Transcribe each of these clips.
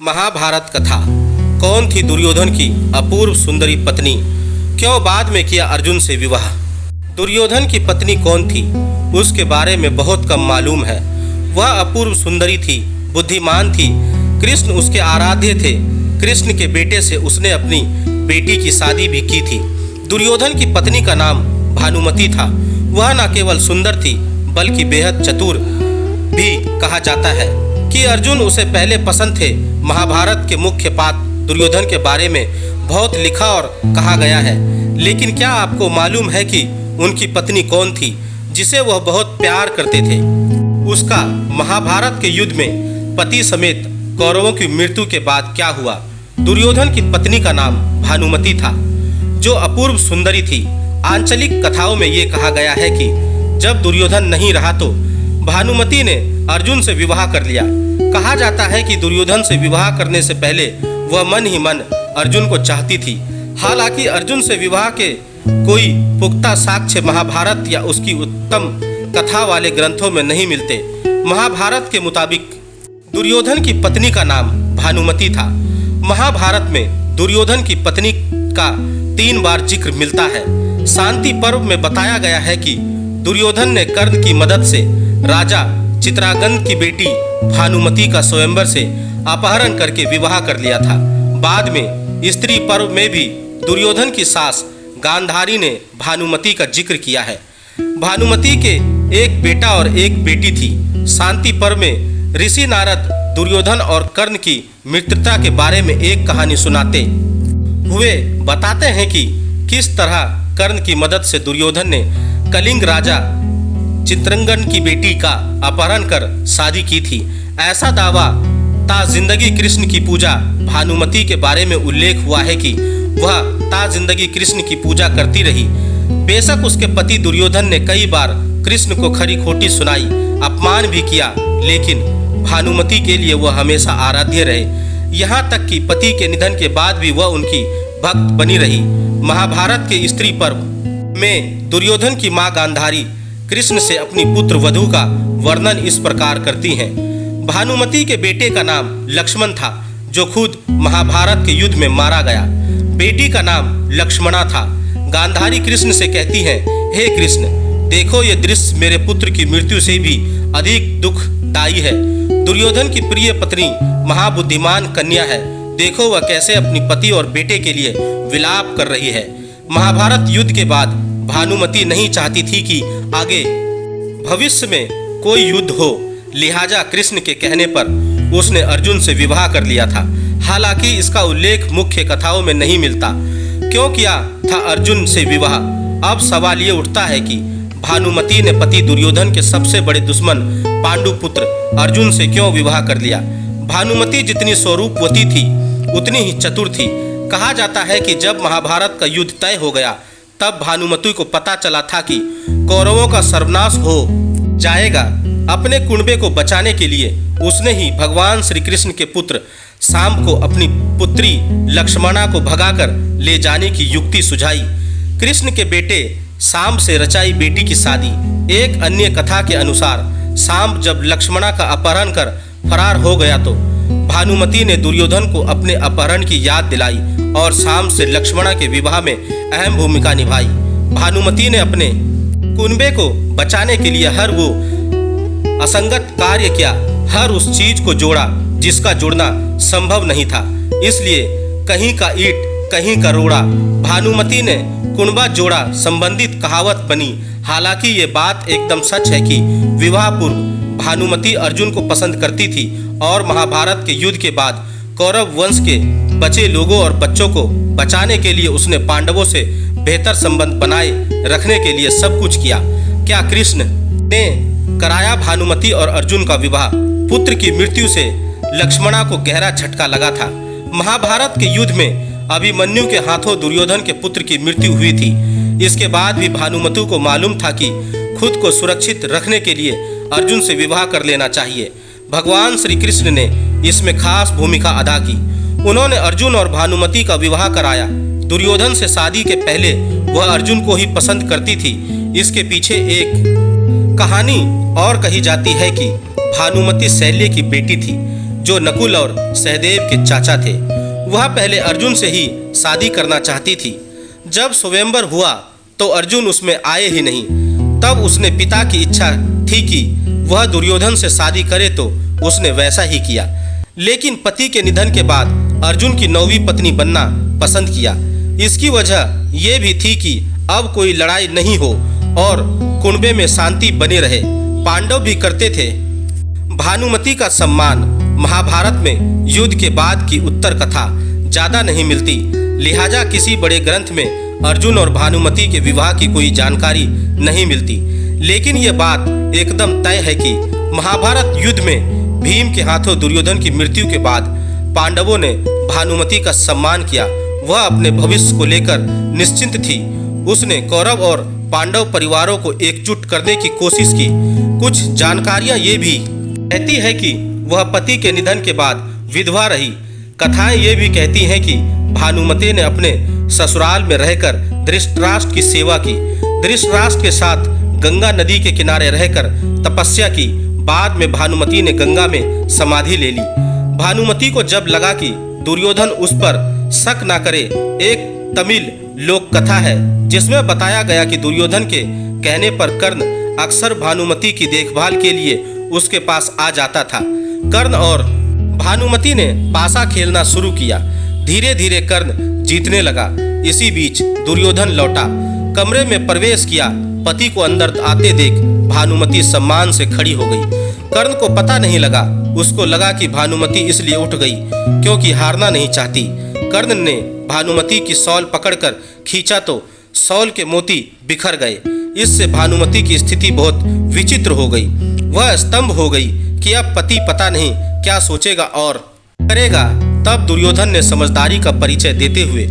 महाभारत कथा। कौन थी दुर्योधन की अपूर्व सुंदरी पत्नी? क्यों बाद में किया अर्जुन से विवाह? दुर्योधन की पत्नी कौन थी उसके बारे में बहुत कम मालूम है। वह अपूर्व सुंदरी थी, बुद्धिमान थी। कृष्ण उसके आराध्य थे। कृष्ण के बेटे से उसने अपनी बेटी की शादी भी की थी। दुर्योधन की पत्नी का नाम भानुमति था। वह न केवल सुंदर थी बल्कि बेहद चतुर भी कहा जाता है कि अर्जुन उसे पहले पसंद थे। महाभारत के मुख्य पात्र दुर्योधन के बारे में बहुत लिखा और कहा गया है, लेकिन क्या आपको मालूम है कि उनकी पत्नी कौन थी जिसे वह बहुत प्यार करते थे? उसका महाभारत के युद्ध में पति समेत कौरवों की मृत्यु के बाद क्या हुआ? दुर्योधन की पत्नी का नाम भानुमति था, जो अपूर्व सुंदरी थी। आंचलिक कथाओं में ये कहा गया है कि जब दुर्योधन नहीं रहा तो भानुमति ने अर्जुन से विवाह कर लिया। कहा जाता है कि दुर्योधन से विवाह करने से पहले वह मन ही मन अर्जुन को चाहती थी। हालांकि अर्जुन से विवाह के कोई पुख्ता साक्ष्य महाभारत या उसकी उत्तम कथा वाले ग्रंथों में नहीं मिलते। महाभारत के मुताबिक दुर्योधन की पत्नी का नाम भानुमति था। महाभारत में दुर्योधन की पत्नी का 3 बार जिक्र मिलता है। शांति पर्व में बताया गया है कि दुर्योधन ने कर्ण की मदद से राजा चित्रांगद की बेटी भानुमति का स्वयंवर से अपहरण करके विवाह कर लिया था। बाद में स्त्री पर्व में भी दुर्योधन की सास गांधारी ने भानुमति का जिक्र किया है। भानुमति के एक बेटा और एक बेटी थी। शांति पर्व में ऋषि नारद दुर्योधन और कर्ण की मित्रता के बारे में एक कहानी सुनाते हुए बताते हैं कि किस तरह कर्ण की मदद से दुर्योधन ने कलिंग राजा चित्रांगद की बेटी का अपहरण कर शादी की थी। ऐसा दावा ता जिंदगी कृष्ण की पूजा भानुमति के बारे में उल्लेख हुआ है कि वह ता जिंदगी कृष्ण की पूजा करती रही। बेशक उसके पति दुर्योधन ने कई बार कृष्ण को खरी खोटी सुनाई, अपमान भी किया, लेकिन भानुमति के लिए वह हमेशा आराध्य रहे। यहाँ तक कि पति के निधन के बाद भी वह उनकी भक्त बनी रही। महाभारत के स्त्री पर्व में दुर्योधन की मां गांधारी कृष्ण से अपनी पुत्र वधू का वर्णन इस प्रकार करती हैं। भानुमति के बेटे का नाम लक्ष्मण था, जो खुद महाभारत के युद्ध में मारा गया। बेटी का नाम लक्ष्मणा था। गांधारी कृष्ण से कहती हैं, हे कृष्ण, देखो ये दृश्य मेरे पुत्र की मृत्यु से भी अधिक दुखदायी है। दुर्योधन की प्रिय पत्नी महाबुद्धिमान कन्या है। देखो वह कैसे अपनी पति और बेटे के लिए विलाप कर रही है। महाभारत युद्ध के बाद भानुमति नहीं चाहती थी कि आगे भविष्य में कोई युद्ध हो, लिहाजा कृष्ण के कहने पर उसने अर्जुन से विवाह कर लिया था। हालांकि इसका उल्लेख मुख्य कथाओं में नहीं मिलता। क्यों किया था अर्जुन से विवाह? अब सवाल ये उठता है कि भानुमति ने पति दुर्योधन के सबसे बड़े दुश्मन पांडु पुत्र अर्जुन से क्यों विवाह कर लिया? भानुमति जितनी स्वरूपवती थी उतनी ही चतुर थी। कहा जाता है कि जब महाभारत का युद्ध तय हो गया तब भानुमति को पता चला था कि कौरवों का सर्वनाश हो जाएगा। अपने कुनबे को बचाने के लिए उसने ही भगवान श्री कृष्ण के पुत्र शाम को अपनी पुत्री लक्ष्मणा को भगाकर ले जाने की युक्ति सुझाई। कृष्ण के बेटे शाम से रचाई बेटी की शादी। एक अन्य कथा के अनुसार शाम जब लक्ष्मणा का अपहरण कर फरार हो गया तो भानुमति ने दुर्योधन को अपने अपहरण की याद दिलाई और शाम से लक्ष्मणा के विवाह में अहम भूमिका निभाई। भानुमति ने अपने कुनबे को बचाने के लिए हर वो असंगत कार्य किया, हर उस चीज को जोड़ा जिसका जुड़ना संभव नहीं था। इसलिए कहीं का ईंट कहीं का रोड़ा भानुमति ने कुनबा जोड़ा संबंधित कहावत बनी। हालांकि ये बात एकदम सच है कि विवाह पूर्व भानुमति अर्जुन को पसंद करती थी और महाभारत के युद्ध के बाद कौरव वंश के बचे लोगों और बच्चों को बचाने के लिए उसने पांडवों से बेहतर संबंध बनाए रखने के लिए सब कुछ किया। क्या कृष्ण ने कराया भानुमति और अर्जुन का विवाह? पुत्र की मृत्यु से लक्ष्मणा को गहरा झटका लगा था। महाभारत के युद्ध में अभिमन्यु के हाथों दुर्योधन के पुत्र की मृत्यु हुई थी। इसके बाद भी भानुमति को मालूम था कि खुद को सुरक्षित रखने के लिए अर्जुन से विवाह कर लेना चाहिए। भगवान श्री कृष्ण ने इसमें खास भूमिका अदा की। उन्होंने अर्जुन और भानुमति का विवाह कराया। दुर्योधन से शादी के पहले वह अर्जुन को ही पसंद करती थी। इसके पीछे एक कहानी और कही जाती है कि भानुमति शैल्य की बेटी थी, जो नकुल और सहदेव के चाचा थे। वह पहले अर्जुन से ही शादी करना चाहती थी। जब स्वयंवर हुआ तो अर्जुन उसमें आए ही नहीं। तब उसने पिता की इच्छा थी कि वह दुर्योधन से शादी करे तो उसने वैसा ही किया। लेकिन पति के निधन के बाद अर्जुन की 9वीं पत्नी बनना पसंद किया। इसकी वजह यह भी थी कि अब कोई लड़ाई नहीं हो और कुनबे में शांति बने रहे। पांडव भी करते थे। भानुमति का सम्मान महाभारत में युद्ध के बाद की उत्तर कथा ज्यादा नहीं मिलती, लिहाजा किसी बड़े ग्रंथ में अर्जुन और भानुमति के विवाह की कोई जानकारी नहीं मिलती। लेकिन यह बात एकदम तय है कि महाभारत युद्ध में भीम के हाथों दुर्योधन की मृत्यु के बाद पांडवों ने भानुमति का सम्मान किया। वह अपने भविष्य को लेकर निश्चिंत थी। उसने कौरव और पांडव परिवारों को एकजुट करने की कोशिश की। कुछ जानकारियां ये भी कहती है कि वह पति के निधन के बाद विधवा रही। कथाएं ये भी कहती हैं कि भानुमति ने अपने ससुराल में रहकर धृतराष्ट्र की सेवा की। धृतराष्ट्र के साथ गंगा नदी के किनारे रहकर तपस्या की। बाद में भानुमति ने गंगा में समाधि ले ली। भानुमति को जब लगा कि दुर्योधन उस पर शक न करे, एक तमिल लोक कथा है जिसमें बताया गया कि दुर्योधन के कहने पर कर्ण अक्सर भानुमति की देखभाल के लिए उसके पास आ जाता था। कर्ण और भानुमति ने पासा खेलना शुरू किया। धीरे धीरे कर्ण जीतने लगा। इसी बीच दुर्योधन लौटा, कमरे में प्रवेश किया। पति को अंदर आते देख भानुमति सम्मान से खड़ी हो गई। कर्ण को पता नहीं लगा। उसको लगा कि भानुमति इसलिए उठ गई क्योंकि हारना नहीं चाहती। कर्ण ने भानुमति की शॉल पकड़कर खींचा तो शॉल के मोती बिखर गए। इससे भानुमति की स्थिति बहुत विचित्र हो गई। वह स्तंभ हो गई कि अब पति पता नहीं क्या सोचेगा और करेगा। तब दुर्योधन ने समझदारी का परिचय देते हुए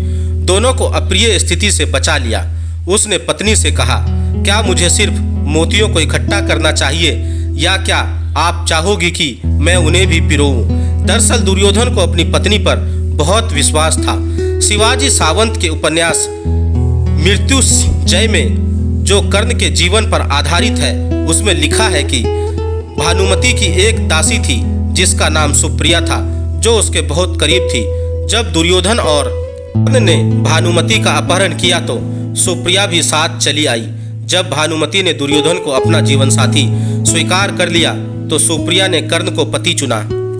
दोनों को अप्रिय स्थिति से बचा लिया। उसने पत्नी से कहा, क्या मुझे सिर्फ मोतियों को इकट्ठा करना चाहिए या क्या आप चाहोगी कि मैं उन्हें भी पिरोऊं? दरअसल दुर्योधन को अपनी पत्नी पर बहुत विश्वास था। शिवाजी सावंत के उपन्यास मृत्युंजय में जो कर्ण के जीवन पर आधारित है, उसमें लिखा है कि भानुमति की एक दासी थी जिसका नाम सुप्रिया था, जो उसके बहुत करीब थी। जब दुर्योधन और कर्ण ने भानुमति का अपहरण किया तो सुप्रिया भी साथ चली आई। जब भानुमति ने दुर्योधन को अपना जीवन साथी स्वीकार कर लिया तो सुप्रिया ने कर्ण को पति चुना।